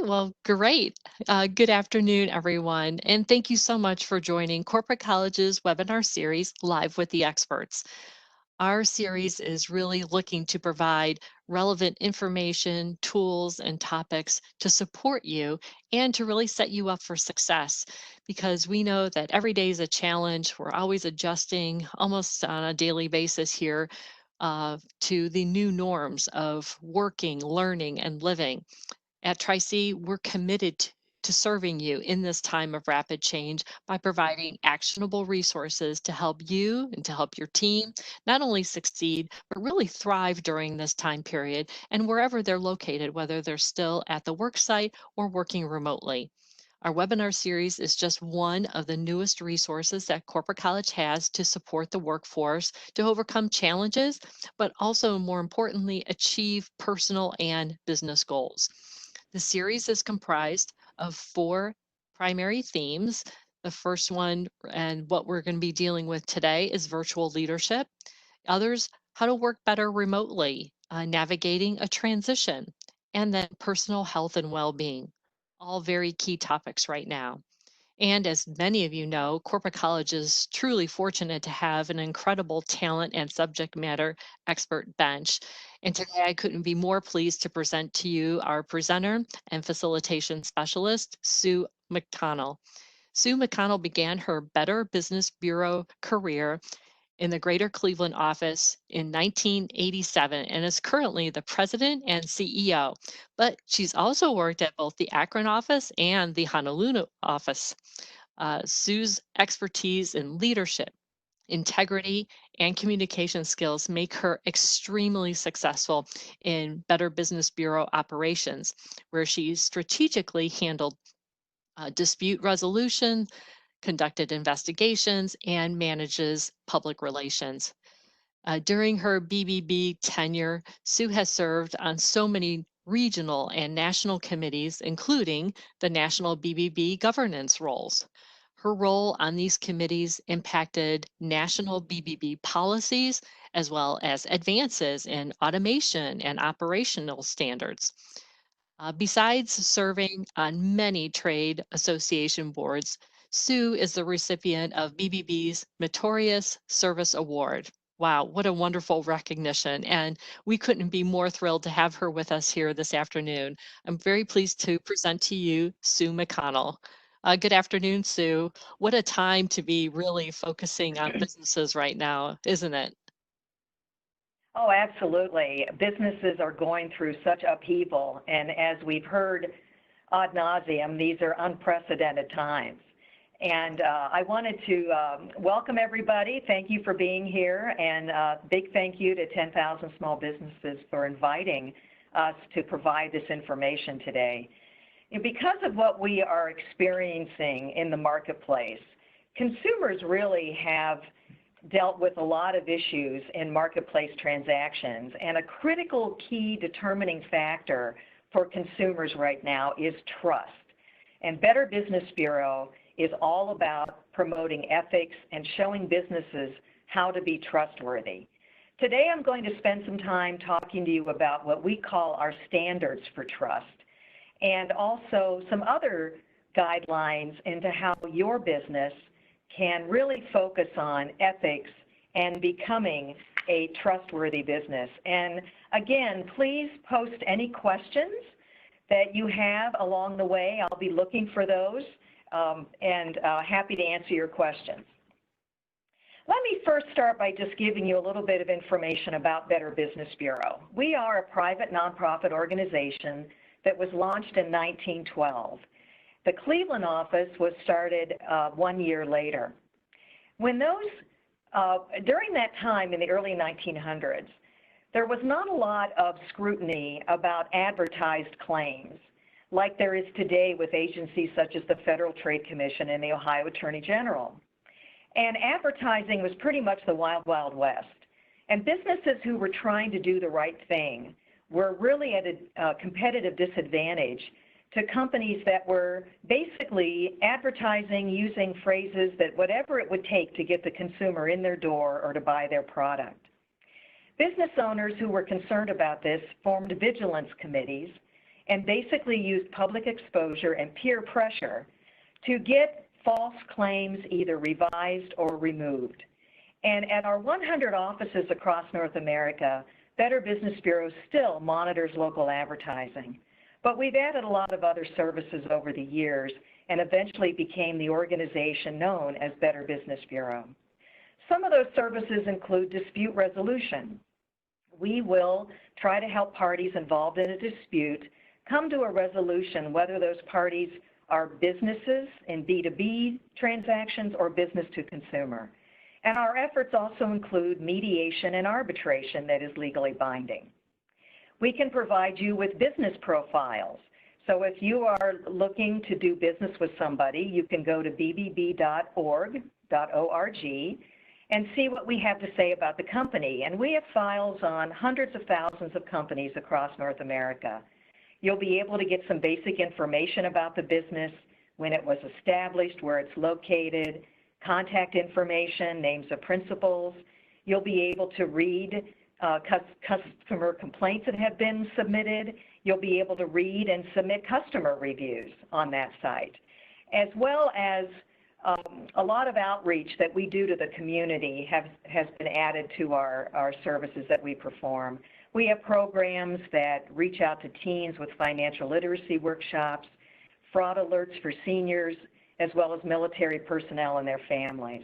Well, great. Good afternoon, everyone. And thank you so much for joining Corporate College's webinar series, Live with the Experts. Our series is really looking to provide relevant information, tools, and topics to support you and to really set you up for success because we know that every day is a challenge. We're always adjusting almost on a daily basis here to the new norms of working, learning, and living. At Tri-C, we're committed to serving you in this time of rapid change by providing actionable resources to help you and to help your team not only succeed, but really thrive during this time period and wherever they're located, whether they're still at the work site or working remotely. Our webinar series is just one of the newest resources that Corporate College has to support the workforce to overcome challenges, but also more importantly, achieve personal and business goals. The series is comprised of four primary themes. The first one, and what we're going to be dealing with today, is virtual leadership. Others, how to work better remotely, navigating a transition, and then personal health and well being. All very key topics right now. And as many of you know, Corporate College is truly fortunate to have an incredible talent and subject matter expert bench. And today I couldn't be more pleased to present to you our presenter and facilitation specialist, Sue McConnell. Sue McConnell began her Better Business Bureau career in the Greater Cleveland office in 1987 and is currently the president and CEO. But she's also worked at both the Akron office and the Honolulu office. Sue's expertise in leadership, integrity, and communication skills make her extremely successful in Better Business Bureau operations, where she strategically handled dispute resolution, conducted investigations, and manages public relations. During her BBB tenure, Sue has served on so many regional and national committees, including the national BBB governance roles. Her role on these committees impacted national BBB policies as well as advances in automation and operational standards. Besides serving on many trade association boards, Sue is the recipient of BBB's Meritorious Service Award. Wow, what a wonderful recognition. And we couldn't be more thrilled to have her with us here this afternoon. I'm very pleased to present to you Sue McConnell. Good afternoon, Sue. What a time to be really focusing on businesses right now, isn't it? Oh, absolutely. Businesses are going through such upheaval, and as we've heard ad nauseum, these are unprecedented times. And I wanted to welcome everybody. Thank you for being here, and big thank you to 10,000 Small Businesses for inviting us to provide this information today. And because of what we are experiencing in the marketplace, consumers really have dealt with a lot of issues in marketplace transactions, and a critical key determining factor for consumers right now is trust. And Better Business Bureau is all about promoting ethics and showing businesses how to be trustworthy. Today I'm going to spend some time talking to you about what we call our standards for trust, and also some other guidelines into how your business can really focus on ethics and becoming a trustworthy business. And again, please post any questions that you have along the way. I'll be looking for those and happy to answer your questions. Let me first start by just giving you a little bit of information about Better Business Bureau. We are a private nonprofit organization that was launched in 1912. The Cleveland office was started 1 year later. When during that time in the early 1900s, there was not a lot of scrutiny about advertised claims like there is today with agencies such as the Federal Trade Commission and the Ohio Attorney General. And advertising was pretty much the wild, wild west. And businesses who were trying to do the right thing were really at a competitive disadvantage to companies that were basically advertising using phrases that whatever it would take to get the consumer in their door or to buy their product. Business owners who were concerned about this formed vigilance committees, and basically used public exposure and peer pressure to get false claims either revised or removed. And at our 100 offices across North America, Better Business Bureau still monitors local advertising. But we've added a lot of other services over the years and eventually became the organization known as Better Business Bureau. Some of those services include dispute resolution. We will try to help parties involved in a dispute come to a resolution, whether those parties are businesses in B2B transactions or business to consumer. And our efforts also include mediation and arbitration that is legally binding. We can provide you with business profiles. So if you are looking to do business with somebody, you can go to bbb.org, and see what we have to say about the company. And we have files on hundreds of thousands of companies across North America. You'll be able to get some basic information about the business, when it was established, where it's located, contact information, names of principals. You'll be able to read customer complaints that have been submitted. You'll be able to read and submit customer reviews on that site, as well as a lot of outreach that we do to the community has been added to our services that we perform. We have programs that reach out to teens with financial literacy workshops, fraud alerts for seniors, as well as military personnel and their families.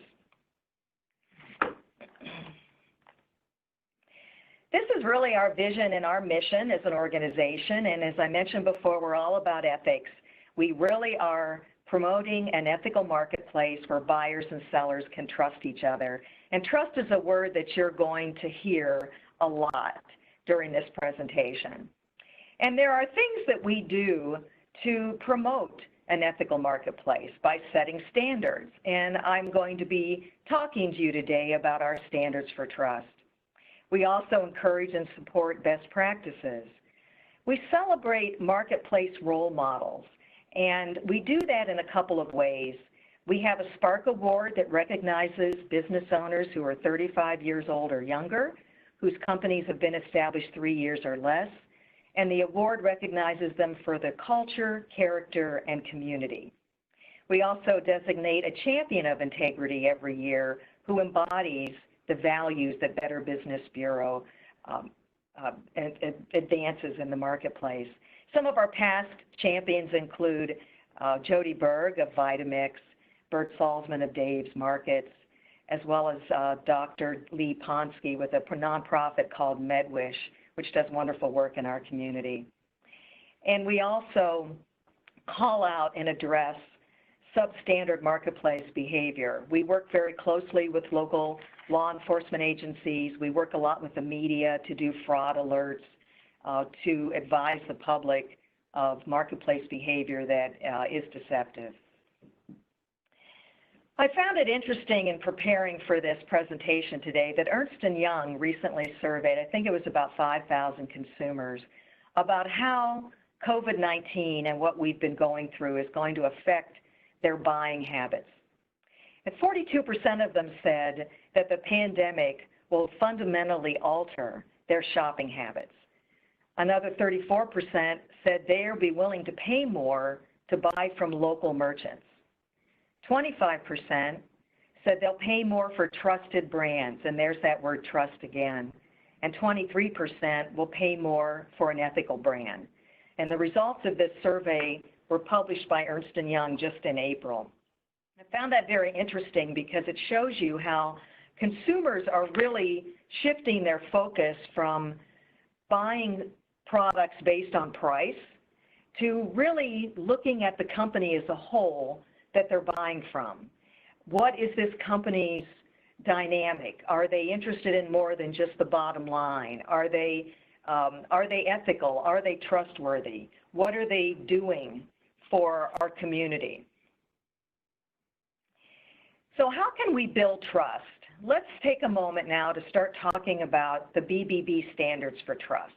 This is really our vision and our mission as an organization, and as I mentioned before, we're all about ethics. We really are promoting an ethical marketplace where buyers and sellers can trust each other. And trust is a word that you're going to hear a lot during this presentation. And there are things that we do to promote an ethical marketplace by setting standards. And I'm going to be talking to you today about our standards for trust. We also encourage and support best practices. We celebrate marketplace role models, and we do that in a couple of ways. We have a Spark Award that recognizes business owners who are 35 years old or younger, whose companies have been established 3 years or less, and the award recognizes them for their culture, character, and community. We also designate a champion of integrity every year who embodies the values that Better Business Bureau advances in the marketplace. Some of our past champions include Jody Berg of Vitamix, Bert Salzman of Dave's Markets, as well as Dr. Lee Ponsky with a nonprofit called MedWish, which does wonderful work in our community. And we also call out and address substandard marketplace behavior. We work very closely with local law enforcement agencies. We work a lot with the media to do fraud alerts, to advise the public of marketplace behavior that is deceptive. I found it interesting in preparing for this presentation today that Ernst & Young recently surveyed, I think it was about 5,000 consumers, about how COVID-19 and what we've been going through is going to affect their buying habits. And 42% of them said that the pandemic will fundamentally alter their shopping habits. Another 34% said they'll be willing to pay more to buy from local merchants. 25% said they'll pay more for trusted brands, and there's that word trust again. And 23% will pay more for an ethical brand. And the results of this survey were published by Ernst & Young just in April. I found that very interesting because it shows you how consumers are really shifting their focus from buying products based on price to really looking at the company as a whole that they're buying from. What is this company's dynamic? Are they interested in more than just the bottom line? Are they ethical? Are they trustworthy? What are they doing for our community? So how can we build trust? Let's take a moment now to start talking about the BBB standards for trust.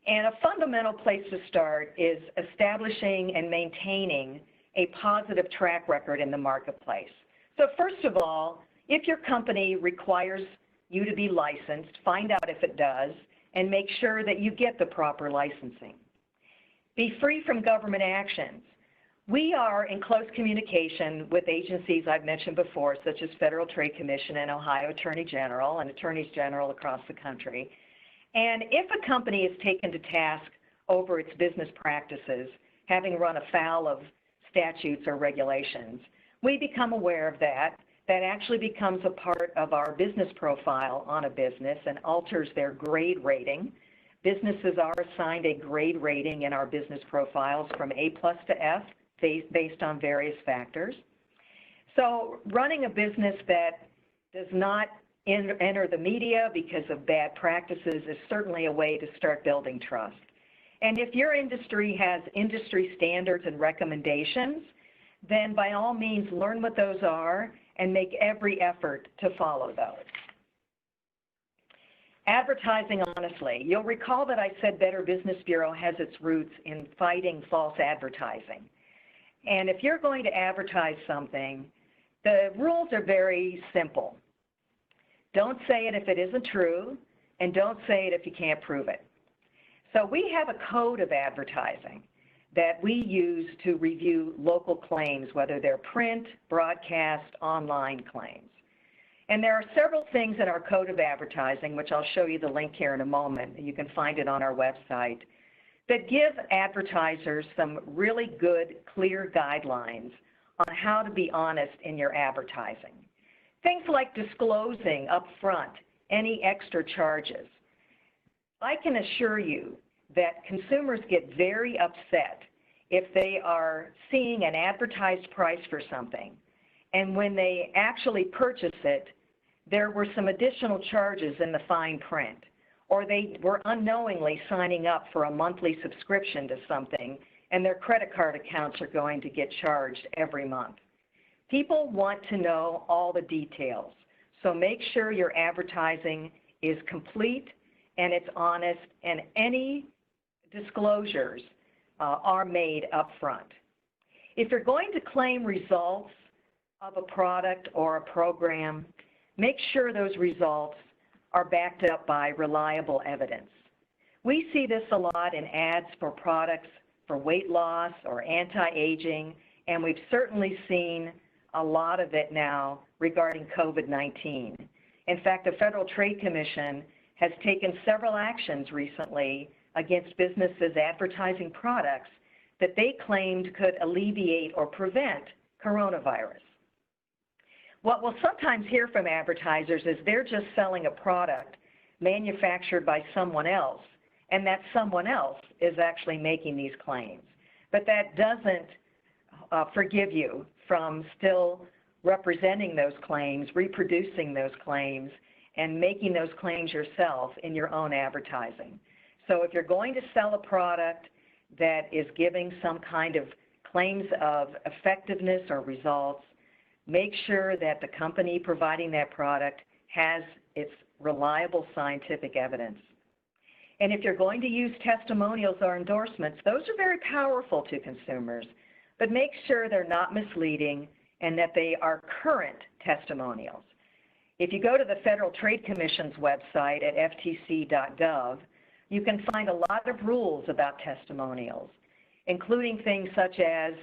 And a fundamental place to start is establishing and maintaining a positive track record in the marketplace. So first of all, if your company requires you to be licensed, find out if it does, and make sure that you get the proper licensing. Be free from government actions. We are in close communication with agencies I've mentioned before, such as Federal Trade Commission and Ohio Attorney General and Attorneys General across the country. And if a company is taken to task over its business practices, having run afoul of statutes or regulations, we become aware of that. That actually becomes a part of our business profile on a business and alters their grade rating. Businesses are assigned a grade rating in our business profiles from A+ to F based on various factors. So running a business that does not enter the media because of bad practices is certainly a way to start building trust. And if your industry has industry standards and recommendations, then by all means learn what those are and make every effort to follow those. Advertising honestly. You'll recall that I said Better Business Bureau has its roots in fighting false advertising. And if you're going to advertise something, the rules are very simple. Don't say it if it isn't true, and don't say it if you can't prove it. So we have a code of advertising that we use to review local claims, whether they're print, broadcast, online claims. And there are several things in our code of advertising, which I'll show you the link here in a moment. You can find it on our website, that give advertisers some really good, clear guidelines on how to be honest in your advertising. Things like disclosing upfront any extra charges. I can assure you that consumers get very upset if they are seeing an advertised price for something, and when they actually purchase it, there were some additional charges in the fine print, or they were unknowingly signing up for a monthly subscription to something, and their credit card accounts are going to get charged every month. People want to know all the details, so make sure your advertising is complete and it's honest, and any disclosures are made up front. If you're going to claim results of a product or a program, make sure those results are backed up by reliable evidence. We see this a lot in ads for products for weight loss or anti-aging, and we've certainly seen a lot of it now regarding COVID-19. In fact, the Federal Trade Commission has taken several actions recently against businesses advertising products that they claimed could alleviate or prevent coronavirus. What we'll sometimes hear from advertisers is they're just selling a product manufactured by someone else, and that someone else is actually making these claims. But that doesn't forgive you from still representing those claims, reproducing those claims, and making those claims yourself in your own advertising. So if you're going to sell a product that is giving some kind of claims of effectiveness or results, make sure that the company providing that product has its reliable scientific evidence. And if you're going to use testimonials or endorsements, those are very powerful to consumers, but make sure they're not misleading and that they are current testimonials. If you go to the Federal Trade Commission's website at ftc.gov, you can find a lot of rules about testimonials, including things such as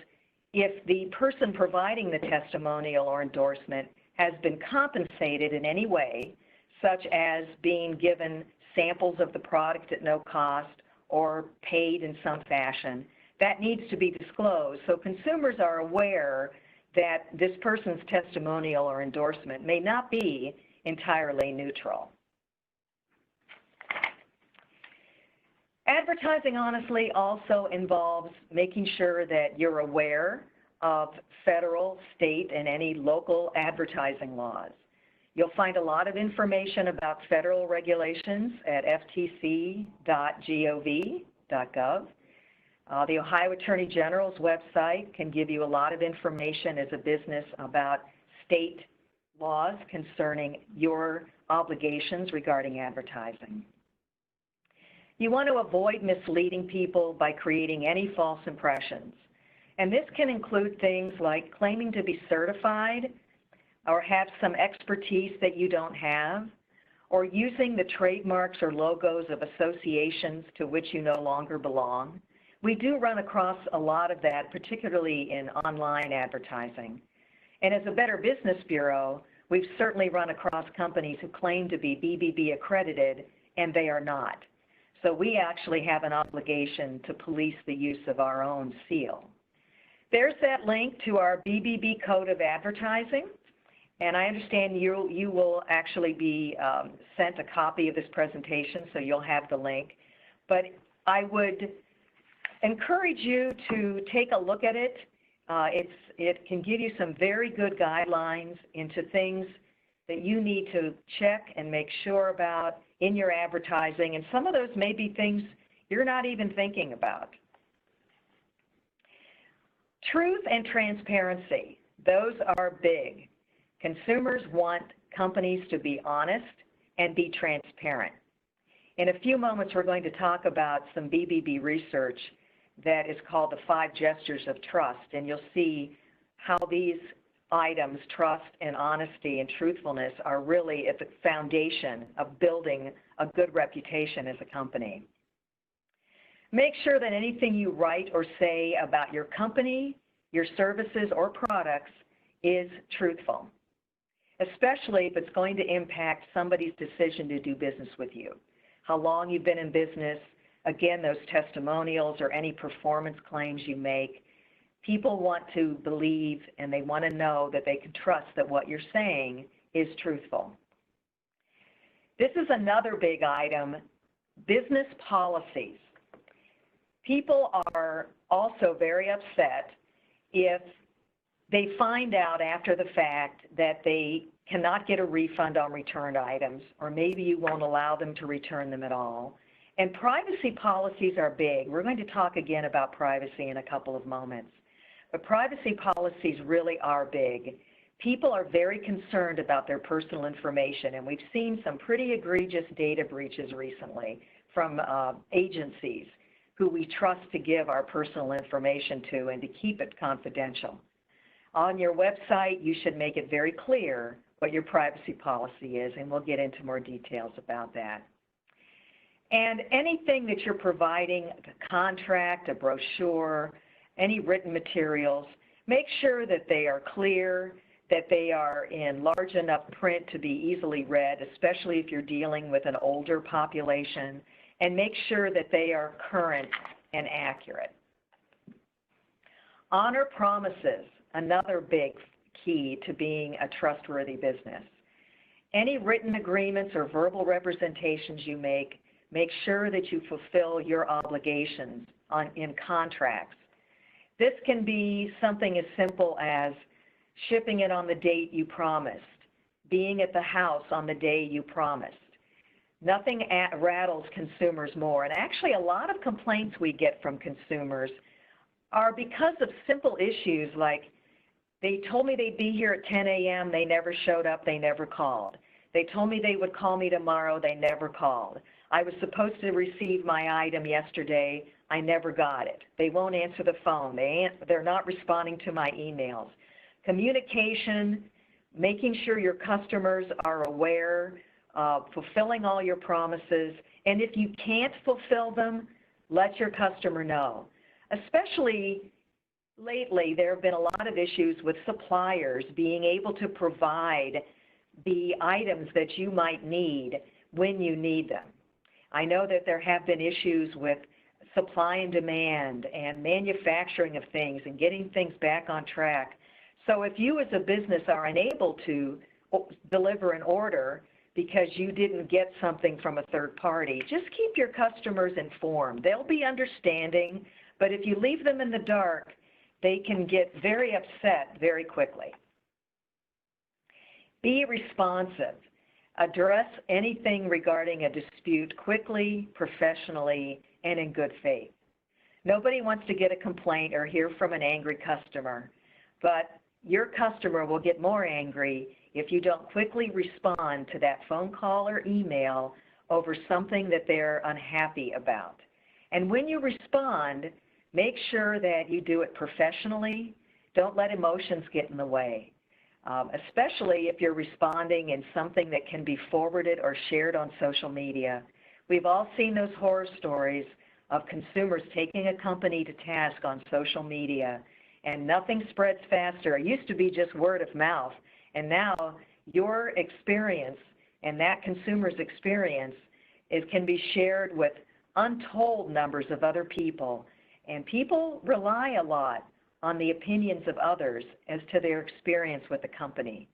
if the person providing the testimonial or endorsement has been compensated in any way, such as being given samples of the product at no cost or paid in some fashion, that needs to be disclosed so consumers are aware that this person's testimonial or endorsement may not be entirely neutral. Advertising honestly also involves making sure that you're aware of federal, state, and any local advertising laws. You'll find a lot of information about federal regulations at ftc.gov. The Ohio Attorney General's website can give you a lot of information as a business about state laws concerning your obligations regarding advertising. You want to avoid misleading people by creating any false impressions. And this can include things like claiming to be certified or have some expertise that you don't have, or using the trademarks or logos of associations to which you no longer belong. We do run across a lot of that, particularly in online advertising. And as a Better Business Bureau, we've certainly run across companies who claim to be BBB accredited, and they are not. So we actually have an obligation to police the use of our own seal. There's that link to our BBB Code of Advertising. And I understand you will actually be sent a copy of this presentation, so you'll have the link. But I would encourage you to take a look at it. It can give you some very good guidelines into things that you need to check and make sure about in your advertising. And some of those may be things you're not even thinking about. Truth and transparency, those are big. Consumers want companies to be honest and be transparent. In a few moments, we're going to talk about some BBB research that is called the 5 Gestures of Trust, and you'll see how these items, trust and honesty and truthfulness, are really at the foundation of building a good reputation as a company. Make sure that anything you write or say about your company, your services, or products is truthful, especially if it's going to impact somebody's decision to do business with you. How long you've been in business, again, those testimonials or any performance claims you make. People want to believe and they want to know that they can trust that what you're saying is truthful. This is another big item, business policies. People are also very upset if they find out after the fact that they cannot get a refund on returned items, or maybe you won't allow them to return them at all. And privacy policies are big. We're going to talk again about privacy in a couple of moments. But privacy policies really are big. People are very concerned about their personal information, and we've seen some pretty egregious data breaches recently from agencies who we trust to give our personal information to and to keep it confidential. On your website, you should make it very clear what your privacy policy is, and we'll get into more details about that. And anything that you're providing, a contract, a brochure, any written materials, make sure that they are clear, that they are in large enough print to be easily read, especially if you're dealing with an older population, and make sure that they are current and accurate. Honor promises, another big key to being a trustworthy business. Any written agreements or verbal representations you make sure that you fulfill your obligations in contracts. This can be something as simple as shipping it on the date you promised, being at the house on the day you promised. Nothing rattles consumers more. And actually, a lot of complaints we get from consumers are because of simple issues like, they told me they'd be here at 10 a.m., they never showed up, they never called. They told me they would call me tomorrow, they never called. I was supposed to receive my item yesterday, I never got it. They won't answer the phone, they're not responding to my emails. Communication, making sure your customers are aware, fulfilling all your promises, and if you can't fulfill them, let your customer know. Especially lately, there have been a lot of issues with suppliers being able to provide the items that you might need when you need them. I know that there have been issues with supply and demand and manufacturing of things and getting things back on track. So if you as a business are unable to deliver an order because you didn't get something from a third party, just keep your customers informed. They'll be understanding, but if you leave them in the dark, they can get very upset very quickly. Be responsive. Address anything regarding a dispute quickly, professionally, and in good faith. Nobody wants to get a complaint or hear from an angry customer, but your customer will get more angry if you don't quickly respond to that phone call or email over something that they're unhappy about. And when you respond, make sure that you do it professionally. Don't let emotions get in the way, especially if you're responding in something that can be forwarded or shared on social media. We've all seen those horror stories of consumers taking a company to task on social media, and nothing spreads faster. It used to be just word of mouth, and now your experience and that consumer's experience can be shared with untold numbers of other people, and people rely a lot on the opinions of others as to their experience with the company.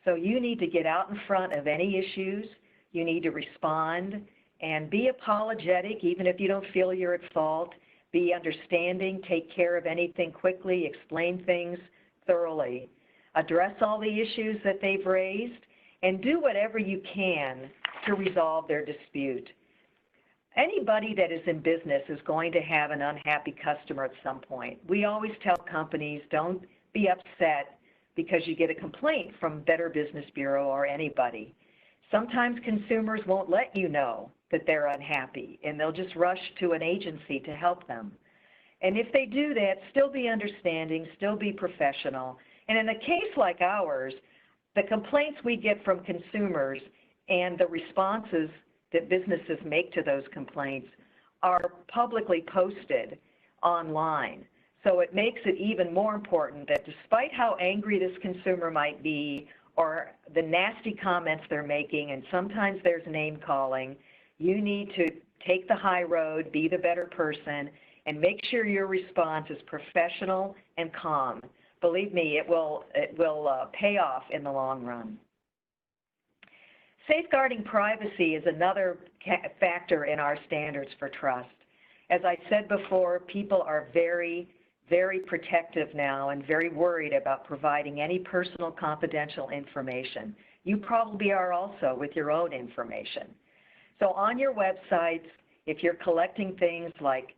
So you need to get out in front of any issues. You need to respond and be apologetic, even if you don't feel you're at fault. Be understanding, take care of anything quickly, explain things thoroughly, address all the issues that they've raised, and do whatever you can to resolve their dispute. Anybody that is in business is going to have an unhappy customer at some point. We always tell companies, don't be upset because you get a complaint from Better Business Bureau or anybody. Sometimes consumers won't let you know that they're unhappy, and they'll just rush to an agency to help them. And if they do that, still be understanding, still be professional. And in a case like ours, the complaints we get from consumers and the responses that businesses make to those complaints are publicly posted online. So it makes it even more important that despite how angry this consumer might be or the nasty comments they're making, and sometimes there's name calling, you need to take the high road, be the better person, and make sure your response is professional and calm. Believe me, it will pay off in the long run. Safeguarding privacy is another factor in our standards for trust. As I said before, people are very, very protective now and very worried about providing any personal confidential information. You probably are also with your own information. So on your websites, if you're collecting things like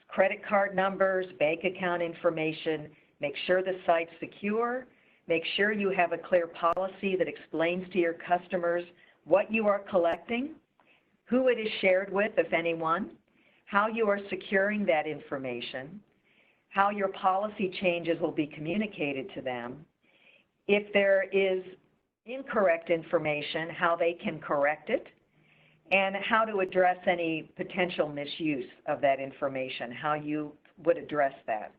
credit card numbers, bank account information, make sure the site's secure. Make sure you have a clear policy that explains to your customers what you are collecting, who it is shared with, if anyone, how you are securing that information, how your policy changes will be communicated to them. If there is incorrect information, how they can correct it, and how to address any potential misuse of that information, how you would address that.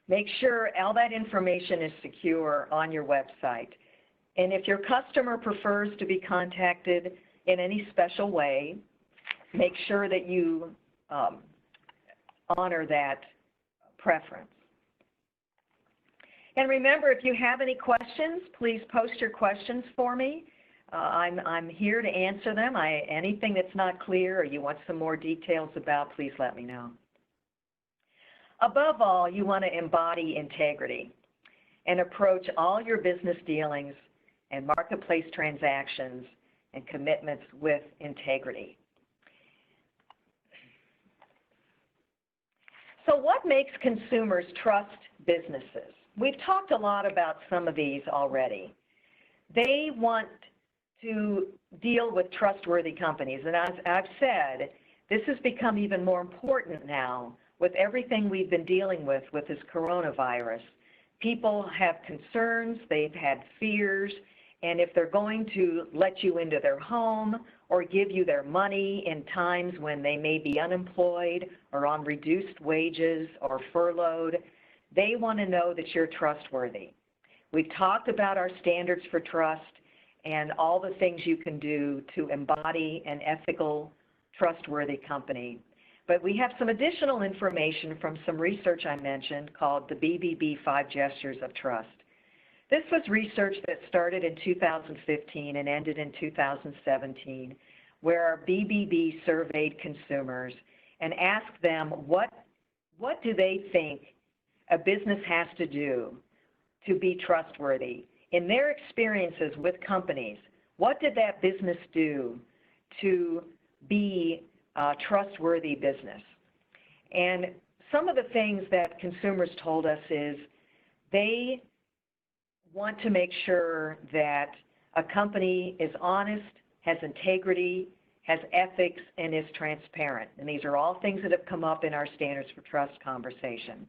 Make sure all that information is secure on your website. And if your customer prefers to be contacted in any special way, make sure that you honor that preference. And remember, if you have any questions, please post your questions for me. I'm here to answer them. Anything that's not clear or you want some more details about, please let me know. Above all, you want to embody integrity and approach all your business dealings and marketplace transactions and commitments with integrity. So what makes consumers trust businesses? We've talked a lot about some of these already. They want to deal with trustworthy companies, and as I've said, this has become even more important now with everything we've been dealing with this coronavirus. People have concerns, they've had fears, and if they're going to let you into their home or give you their money in times when they may be unemployed or on reduced wages or furloughed, they want to know that you're trustworthy. We've talked about our standards for trust and all the things you can do to embody an ethical, trustworthy company. But we have some additional information from some research I mentioned called the BBB 5 Gestures of Trust. This was research that started in 2015 and ended in 2017, where our BBB surveyed consumers and asked them what do they think a business has to do to be trustworthy. In their experiences with companies, what did that business do to be a trustworthy business? And some of the things that consumers told us is they want to make sure that a company is honest, has integrity, has ethics, and is transparent. And these are all things that have come up in our standards for trust conversation.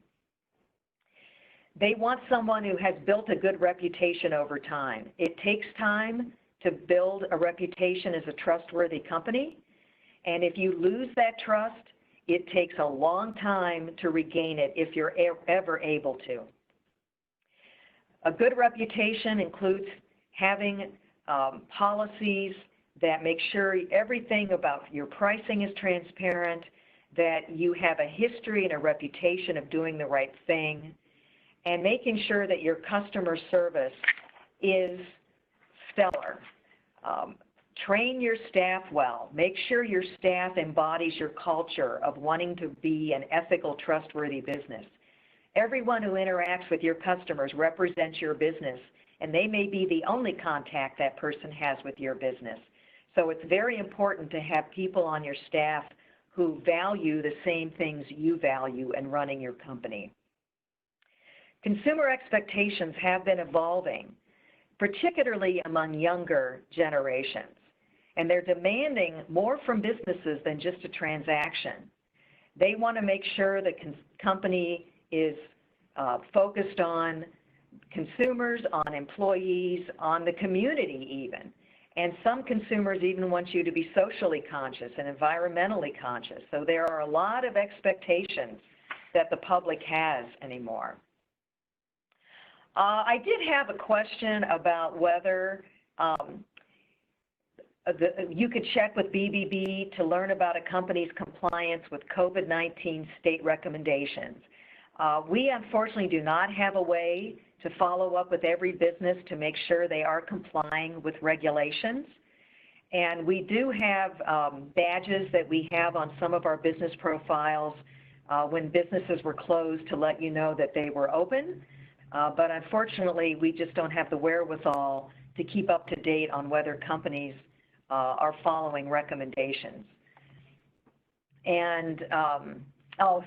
They want someone who has built a good reputation over time. It takes time to build a reputation as a trustworthy company, And if you lose that trust, it takes a long time to regain it if you're ever able to. A good reputation includes having policies that make sure everything about your pricing is transparent, that you have a history and a reputation of doing the right thing, and making sure that your customer service is stellar. Train your staff well. Make sure your staff embodies your culture of wanting to be an ethical, trustworthy business. Everyone who interacts with your customers represents your business, and they may be the only contact that person has with your business. So it's very important to have people on your staff who value the same things you value in running your company. Consumer expectations have been evolving, particularly among younger generations, and they're demanding more from businesses than just a transaction. They want to make sure the company is focused on consumers, on employees, on the community even. And some consumers even want you to be socially conscious and environmentally conscious. So there are a lot of expectations that the public has anymore. I did have a question about whether you could check with BBB to learn about a company's compliance with COVID-19 state recommendations. We unfortunately do not have a way to follow up with every business to make sure they are complying with regulations. And we do have badges that we have on some of our business profiles when businesses were closed to let you know that they were open. But unfortunately, we just don't have the wherewithal to keep up to date on whether companies are following recommendations. And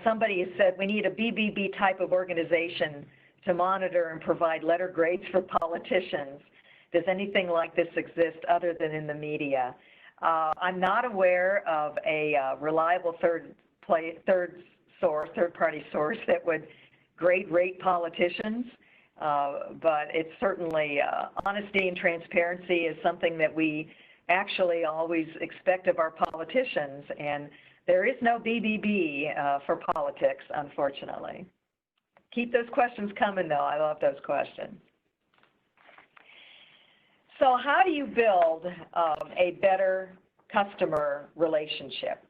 somebody has said we need a BBB type of organization to monitor and provide letter grades for politicians. Does anything like this exist other than in the media? I'm not aware of a reliable third-party source that would grade-rate politicians, but it's certainly honesty and transparency is something that we actually always expect of our politicians, and there is no BBB for politics, unfortunately. Keep those questions coming, though. I love those questions. So how do you build a better customer relationship?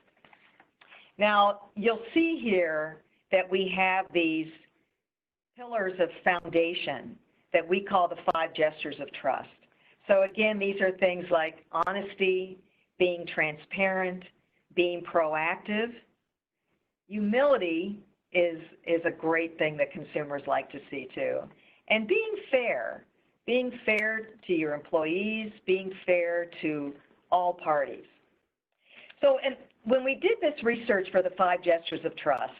Now, you'll see here that we have these pillars of foundation that we call the 5 gestures of trust. So again, these are things like honesty, being transparent, being proactive. Humility is a great thing that consumers like to see too. And being fair to your employees, being fair to all parties. So and when we did this research for the 5 gestures of trust,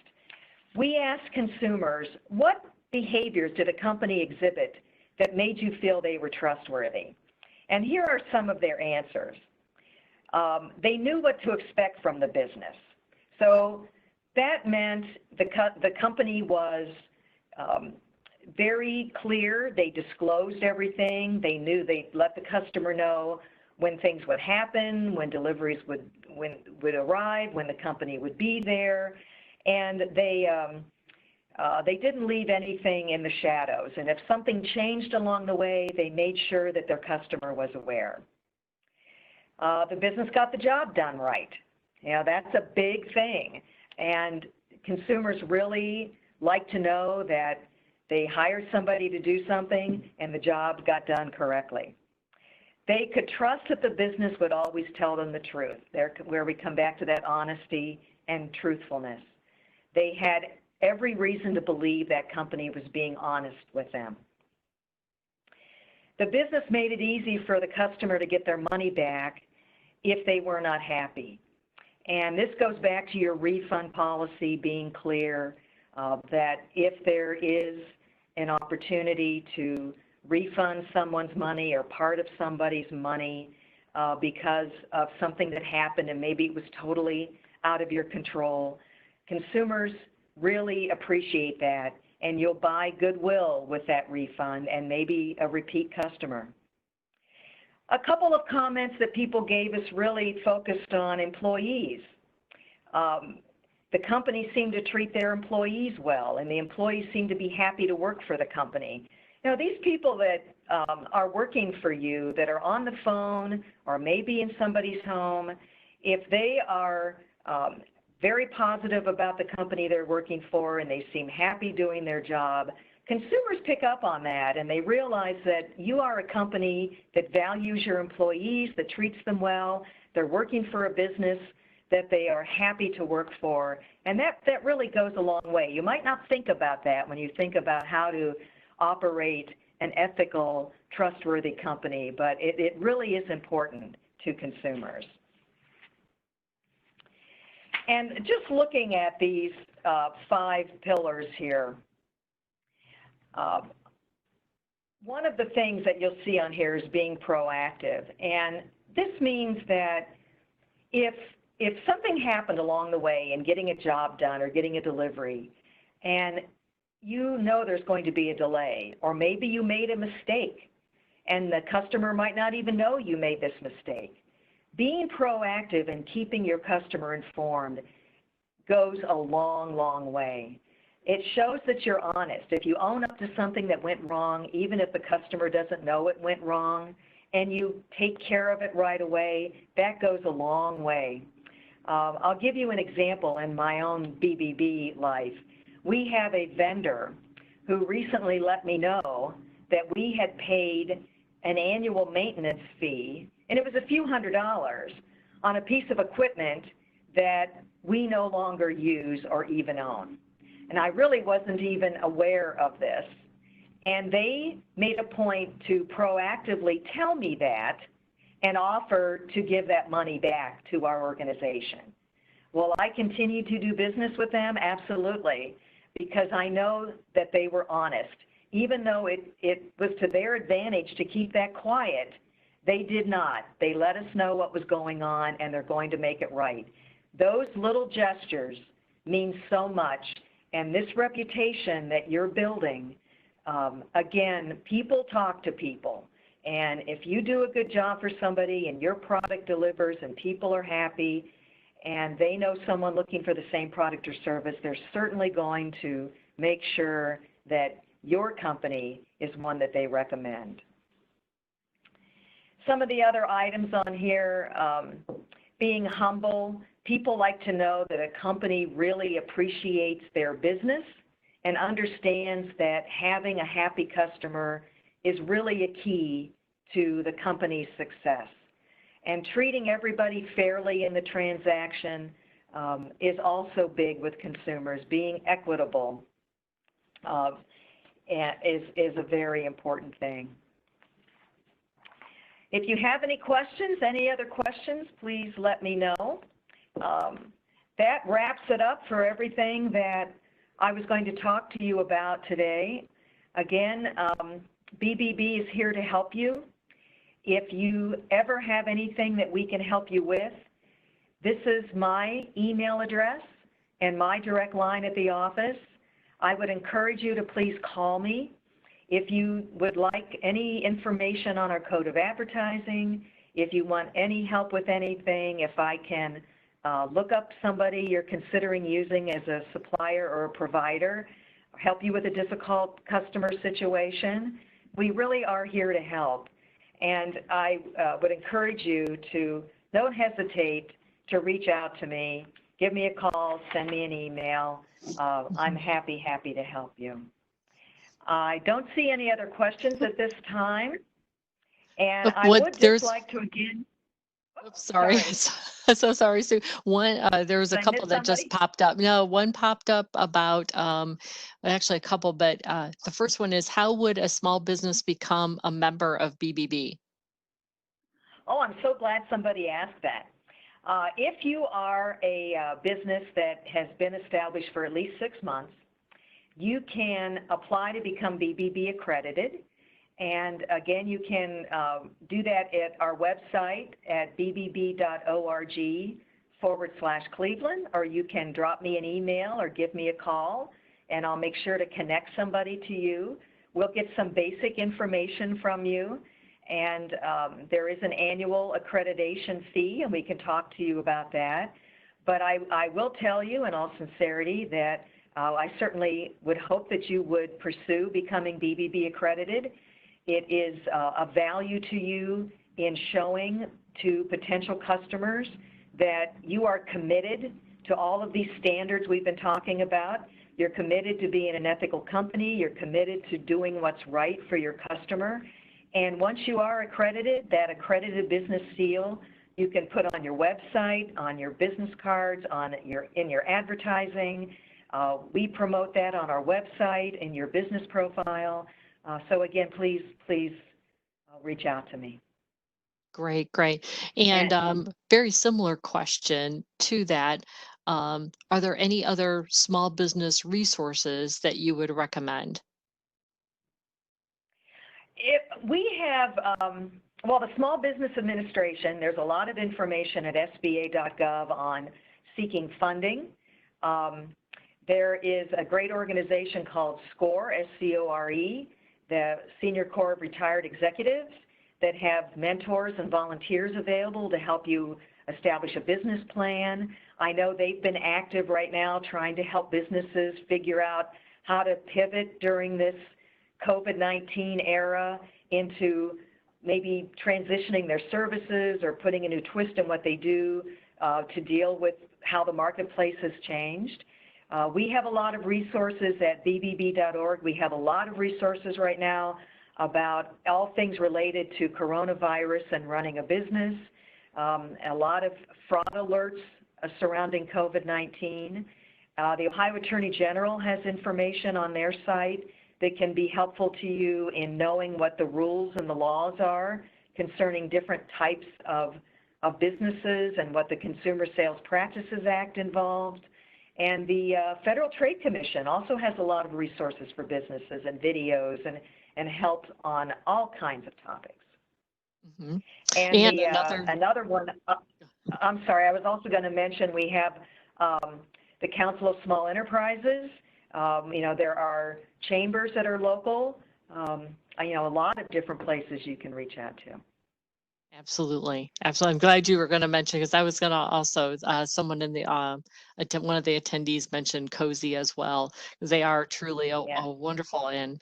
we asked consumers, what behaviors did a company exhibit that made you feel they were trustworthy? And here are some of their answers. They knew what to expect from the business. So that meant the company was very clear. They disclosed everything. They knew they'd let the customer know when things would happen, when deliveries would arrive, when the company would be there. And they didn't leave anything in the shadows. And if something changed along the way, they made sure that their customer was aware. The business got the job done right. You know, that's a big thing. And consumers really like to know that they hired somebody to do something and the job got done correctly. They could trust that the business would always tell them the truth, where we come back to that honesty and truthfulness. They had every reason to believe that company was being honest with them. The business made it easy for the customer to get their money back if they were not happy. And this goes back to your refund policy being clear that if there is an opportunity to refund someone's money or part of somebody's money because of something that happened and maybe it was totally out of your control, consumers really appreciate that, and you'll buy goodwill with that refund and maybe a repeat customer. A couple of comments that people gave us really focused on employees. The company seemed to treat their employees well, and the employees seemed to be happy to work for the company. Now, these people that are working for you, that are on the phone or maybe in somebody's home, if they are very positive about the company they're working for and they seem happy doing their job, consumers pick up on that and they realize that you are a company that values your employees, that treats them well, they're working for a business that they are happy to work for, and that really goes a long way. You might not think about that when you think about how to operate an ethical, trustworthy company, but it really is important to consumers. And just looking at these 5 pillars here, one of the things that you'll see on here is being proactive. And this means that if something happened along the way in getting a job done or getting a delivery, and you know there's going to be a delay, or maybe you made a mistake and the customer might not even know you made this mistake, being proactive and keeping your customer informed goes a long, long way. It shows that you're honest. If you own up to something that went wrong, even if the customer doesn't know it went wrong, and you take care of it right away, that goes a long way. I'll give you an example in my own BBB life. We have a vendor who recently let me know that we had paid an annual maintenance fee, and it was a few $100s on a piece of equipment that we no longer use or even own. And I really wasn't even aware of this. And they made a point to proactively tell me that and offer to give that money back to our organization. Will I continue to do business with them? Absolutely, because I know that they were honest. Even though it was to their advantage to keep that quiet, they did not. They let us know what was going on, and they're going to make it right. Those little gestures mean so much, and this reputation that you're building, again, people talk to people. And if you do a good job for somebody and your product delivers and people are happy and they know someone looking for the same product or service, they're certainly going to make sure that your company is one that they recommend. Some of the other items on here, being humble. People like to know that a company really appreciates their business and understands that having a happy customer is really a key to the company's success. And treating everybody fairly in the transaction is also big with consumers. Being equitable is a very important thing. If you have any questions, any other questions, please let me know. That wraps it up for everything that I was going to talk to you about today. Again, BBB is here to help you. If you ever have anything that we can help you with, this is my email address and my direct line at the office. I would encourage you to please call me. If you would like any information on our code of advertising, if you want any help with anything, if I can look up somebody you're considering using as a supplier or a provider, help you with a difficult customer situation, we really are here to help. And I would encourage you to don't hesitate to reach out to me, give me a call, send me an email. I'm happy to help you. I don't see any other questions at this time. And I would just like to again. Oops, sorry. So sorry, Sue. One, there was a couple that just popped up. No, one popped up about, actually a couple, but the first one is, how would a small business become a member of BBB? Oh, I'm so glad somebody asked that. If you are a business that has been established for at least 6 months, you can apply to become BBB accredited. And again, you can do that at our website at bbb.org/Cleveland, or you can drop me an email or give me a call, and I'll make sure to connect somebody to you. We'll get some basic information from you, and there is an annual accreditation fee, and we can talk to you about that. But I will tell you in all sincerity that I certainly would hope that you would pursue becoming BBB accredited. It is a value to you in showing to potential customers that you are committed to all of these standards we've been talking about. You're committed to being an ethical company. You're committed to doing what's right for your customer. And once you are accredited, that accredited business seal, you can put on your website, on your business cards, in your advertising. We promote that on our website, in your business profile. So again, please reach out to me. Great, great. And very similar question to that. Are there any other small business resources that you would recommend? We have, well, the Small Business Administration, there's a lot of information at sba.gov on seeking funding. There is a great organization called SCORE, S-C-O-R-E, the Senior Corps of Retired Executives, that have mentors and volunteers available to help you establish a business plan. I know they've been active right now trying to help businesses figure out how to pivot during this COVID-19 era into maybe transitioning their services or putting a new twist in what they do to deal with how the marketplace has changed. We have a lot of resources at bbb.org. We have a lot of resources right now about all things related to coronavirus and running a business, a lot of fraud alerts surrounding COVID-19. The Ohio Attorney General has information on their site that can be helpful to you in knowing what the rules and the laws are concerning different types of businesses and what the Consumer Sales Practices Act involved. And the Federal Trade Commission also has a lot of resources for businesses and videos and help on all kinds of topics. Mm-hmm. And another one, I'm sorry, I was also going to mention we have the Council of Small Enterprises. You know, there are chambers that are local, you know, a lot of different places you can reach out to. Absolutely. Absolutely. I'm glad you were going to mention, because I was going to also, someone in the, one of the attendees mentioned Cozy as well. They are truly a wonderful and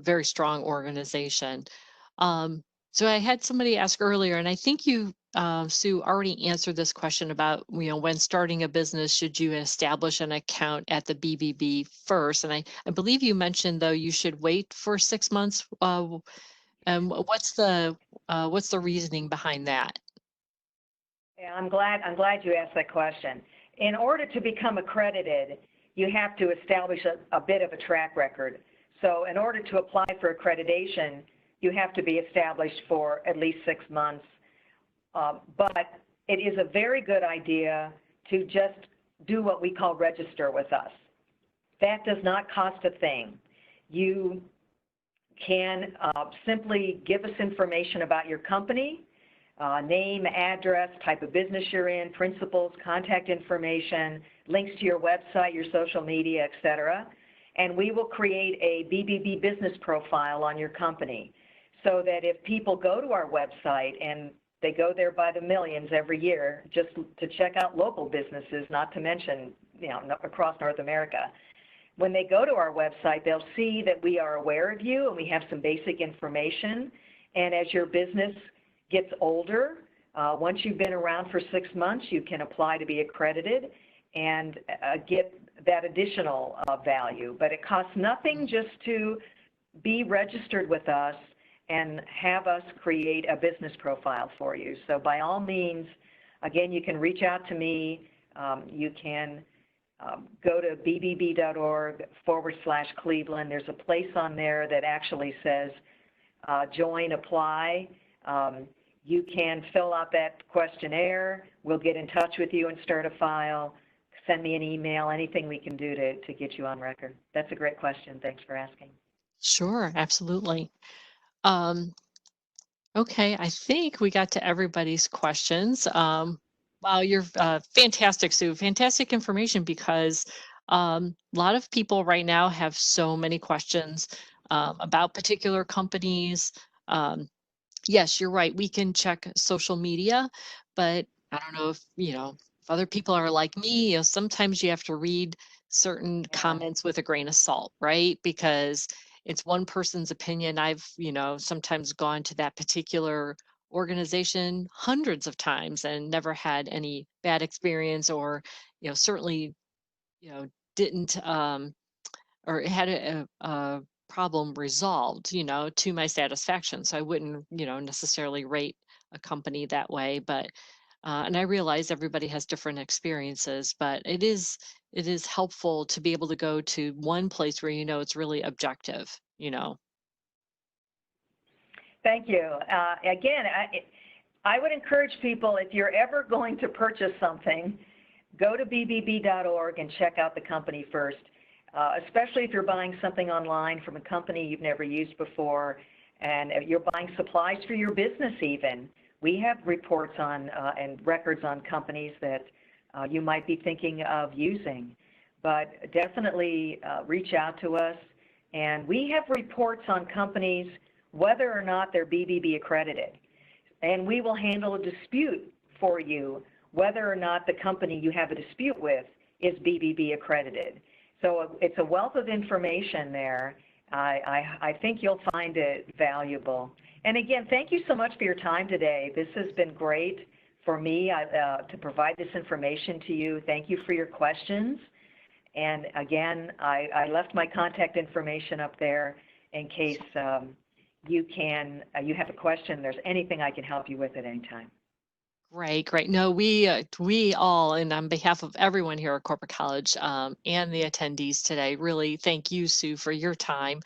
very strong organization. So I had somebody ask earlier, and I think you, Sue, already answered this question about, you know, when starting a business, should you establish an account at the BBB first? And I believe you mentioned, though, you should wait for 6 months. What's the reasoning behind that? Yeah, I'm glad you asked that question. In order to become accredited, you have to establish a bit of a track record. So in order to apply for accreditation, you have to be established for at least 6 months. But it is a very good idea to just do what we call register with us. That does not cost a thing. You can simply give us information about your company, name, address, type of business you're in, principals, contact information, links to your website, your social media, etc. And we will create a BBB business profile on your company so that if people go to our website, and they go there by the millions every year just to check out local businesses, not to mention, you know, across North America. When they go to our website, they'll see that we are aware of you and we have some basic information. And as your business gets older, once you've been around for 6 months, you can apply to be accredited and get that additional value. But it costs nothing just to be registered with us and have us create a business profile for you. So by all means, again, you can reach out to me. You can go to bbb.org/Cleveland. There's a place on there that actually says join, apply. You can fill out that questionnaire. We'll get in touch with you and start a file. Send me an email, anything we can do to get you on record. That's a great question. Thanks for asking. Sure, absolutely. Okay, I think we got to everybody's questions. Wow, you're fantastic, Sue. Fantastic information, because a lot of people right now have so many questions about particular companies. Yes, you're right. We can check social media, but I don't know if, if other people are like me, sometimes you have to read certain Yeah. comments with a grain of salt, right? Because it's one person's opinion. I've, sometimes gone to that particular organization hundreds of times and never had any bad experience or, certainly, you know, didn't or had a problem resolved, to my satisfaction. So I wouldn't, necessarily rate a company that way. But and I realize everybody has different experiences, but it is helpful to be able to go to one place where it's really objective. Thank you. Again, I would encourage people, if you're ever going to purchase something, go to bbb.org and check out the company first, especially if you're buying something online from a company you've never used before, and you're buying supplies for your business even. We have reports on and records on companies that you might be thinking of using. But definitely reach out to us. And we have reports on companies, whether or not they're BBB accredited. And we will handle a dispute for you, whether or not the company you have a dispute with is BBB accredited. So it's a wealth of information there. I think you'll find it valuable. And again, thank you so much for your time today. This has been great for me to provide this information to you. Thank you for your questions. And again, I left my contact information up there in case you have a question. There's anything I can help you with at any time. Great, great. No, we all, and on behalf of everyone here at Corporate College and the attendees today, really thank you, Sue, for your time.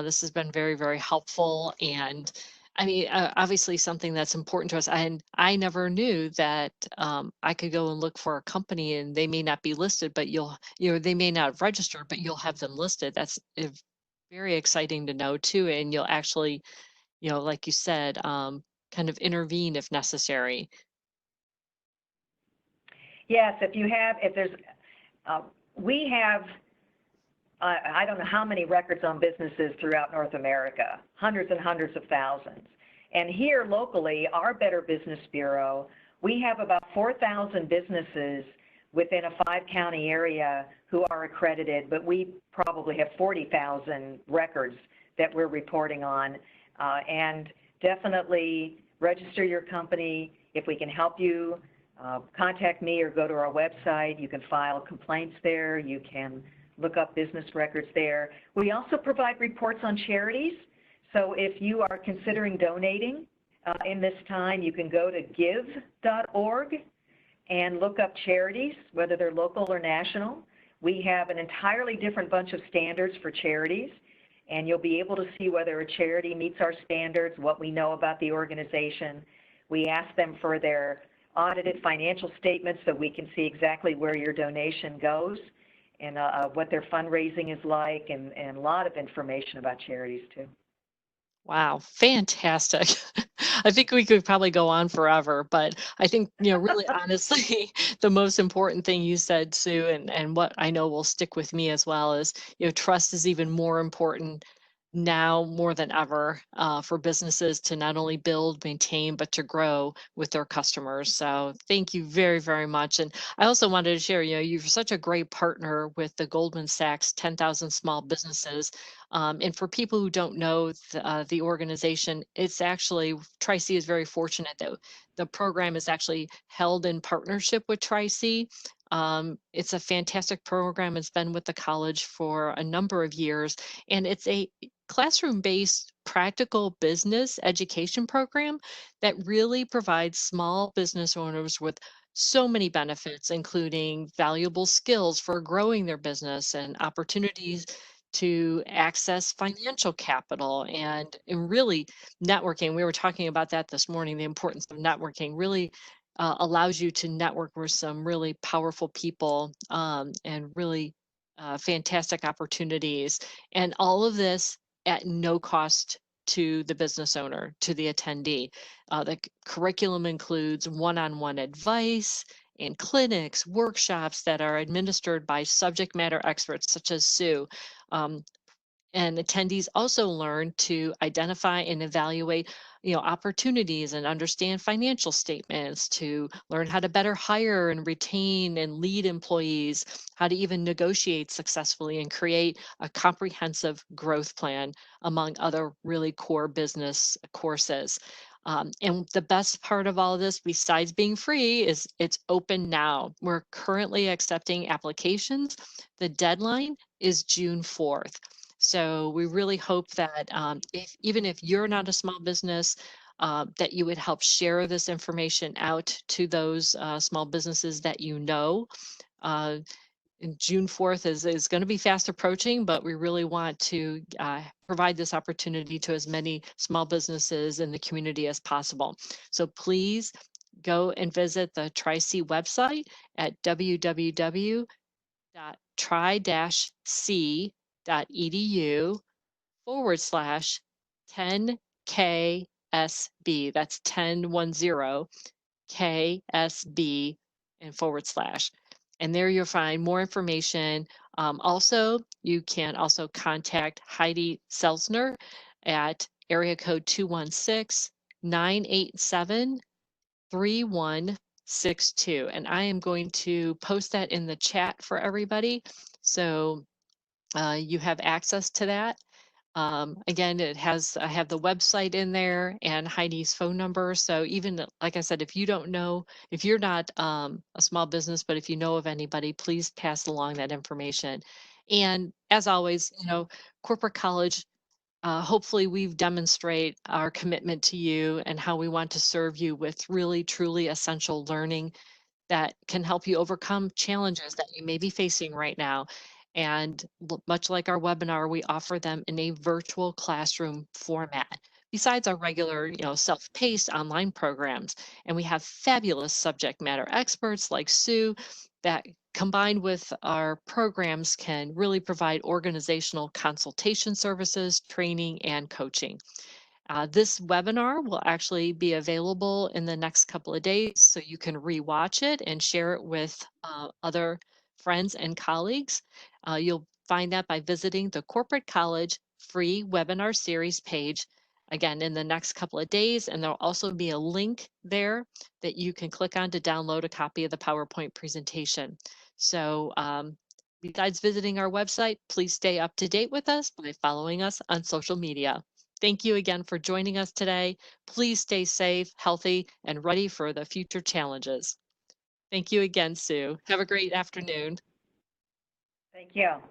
This has been very, very helpful, and I mean, obviously something that's important to us. And I never knew that I could go and look for a company, and they may not be listed, but they may not have registered, but you'll have them listed. That's very exciting to know too, and you'll actually, like you said, kind of intervene if necessary. Yes, if there's, we have, I don't know how many records on businesses throughout North America, hundreds and hundreds of thousands. And here locally, our Better Business Bureau, we have about 4,000 businesses within a 5-county area who are accredited, but we probably have 40,000 records that we're reporting on. And definitely register your company. If we can help you, contact me or go to our website. You can file complaints there. You can look up business records there. We also provide reports on charities. So if you are considering donating in this time, you can go to give.org and look up charities, whether they're local or national. We have an entirely different bunch of standards for charities, and you'll be able to see whether a charity meets our standards, what we know about the organization. We ask them for their audited financial statements so we can see exactly where your donation goes and what their fundraising is like, and a lot of information about charities too. Wow, fantastic. I think we could probably go on forever, but I think, really honestly, the most important thing you said, Sue, and what I know will stick with me as well is, trust is even more important now more than ever for businesses to not only build, maintain, but to grow with their customers. So thank you very, very much. And I also wanted to share, you're such a great partner with the Goldman Sachs 10,000 Small Businesses. And for people who don't know the organization, it's actually, Tri-C is very fortunate that the program is actually held in partnership with Tri-C. It's a fantastic program. It's been with the college for a number of years, and it's a classroom-based practical business education program that really provides small business owners with so many benefits, including valuable skills for growing their business and opportunities to access financial capital and really networking. We were talking about that this morning, the importance of networking really allows you to network with some really powerful people and really fantastic opportunities. And all of this at no cost to the business owner, to the attendee. The curriculum includes one-on-one advice and clinics, workshops that are administered by subject matter experts such as Sue. Um, And attendees also learn to identify and evaluate, opportunities and understand financial statements, to learn how to better hire and retain and lead employees, how to even negotiate successfully and create a comprehensive growth plan, among other really core business courses. And the best part of all of this, besides being free, is it's open now. We're currently accepting applications. The deadline is June 4th. So we really hope that if, even if you're not a small business, that you would help share this information out to those small businesses that you know. Uh, and June 4th is going to be fast approaching, but we really want to provide this opportunity to as many small businesses in the community as possible. So please go and visit the Tri-C website at www.try-c.edu/10KSB. That's 1010 KSB and forward slash. And there you'll find more information. Also, you can also contact Heidi Selzner at area code 216-987-3162. And I am going to post that in the chat for everybody. So you have access to that. Again, I have the website in there and Heidi's phone number. So even like I said, if you don't know, if you're not a small business, but if you know of anybody, please pass along that information. And as always, corporate college, hopefully we've demonstrate our commitment to you and how we want to serve you with really, truly essential learning that can help you overcome challenges that you may be facing right now. And much like our webinar, we offer them in a virtual classroom format. Besides our regular, self-paced online programs, and we have fabulous subject matter experts like Sue that combined with our programs can really provide organizational consultation services, training, and coaching. This webinar will actually be available in the next couple of days, so you can rewatch it and share it with other friends and colleagues. You'll find that by visiting the Corporate College free webinar series page again in the next couple of days, and there'll also be a link there that you can click on to download a copy of the PowerPoint presentation. So besides visiting our website, please stay up to date with us by following us on social media. Thank you again for joining us today. Please stay safe, healthy, and ready for the future challenges. Thank you again, Sue. Have a great afternoon. Thank you.